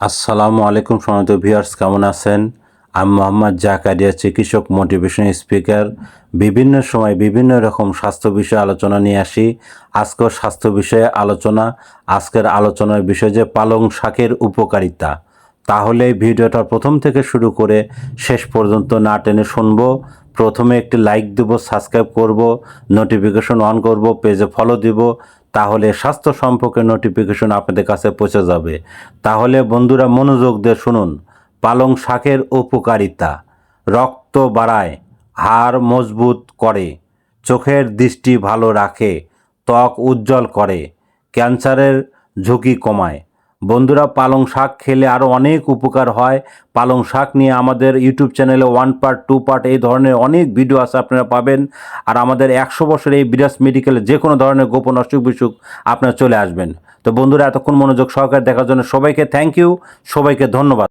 আসসালামু আলাইকুম সম্মানিত ভিউয়ার্স, কেমন আছেন? আমি মোহাম্মদ জাকারিয়া, চিকিৎসক, মোটিভেশন স্পিকার। বিভিন্ন সময় বিভিন্ন রকম স্বাস্থ্য বিষয়ে আলোচনা নিয়ে আসি। আজকেও স্বাস্থ্য বিষয়ে আলোচনা। আজকের আলোচনার বিষয় যে পালং শাকের উপকারিতা। তাহলে এই ভিডিওটা প্রথম থেকে শুরু করে শেষ পর্যন্ত না টেনে শুনবো। প্রথমে একটি লাইক দেব, সাবস্ক্রাইব করব, নোটিফিকেশন অন করব, পেজে ফলো দিব। তাহলে স্বাস্থ্য সম্পর্কে নোটিফিকেশন আপনাদের কাছে পৌঁছে যাবে। তাহলে বন্ধুরা মনোযোগ দিয়ে শুনুন। পালং শাকের উপকারিতা: রক্ত বাড়ায়, হাড় মজবুত করে, চোখের দৃষ্টি ভালো রাখে, ত্বক উজ্জ্বল করে, ক্যান্সারের ঝুঁকি কমায়। বন্ধুরা, পালং শাক খেলে আরও অনেক উপকার হয়। পালং শাক নিয়ে আমাদের ইউটিউব চ্যানেলে 1 পার্ট 2 পার্ট এই ধরনের অনেক ভিডিও আছে, আপনারা পাবেন। আর আমাদের 100 বছর এই বিরাজ মেডিকেলে যে কোনো ধরনের গোপন অসুখ বিসুখ আপনারা চলে আসবেন। তো বন্ধুরা, এতক্ষণ মনোযোগ সহকারে দেখার জন্য সবাইকে থ্যাংক ইউ, সবাইকে ধন্যবাদ।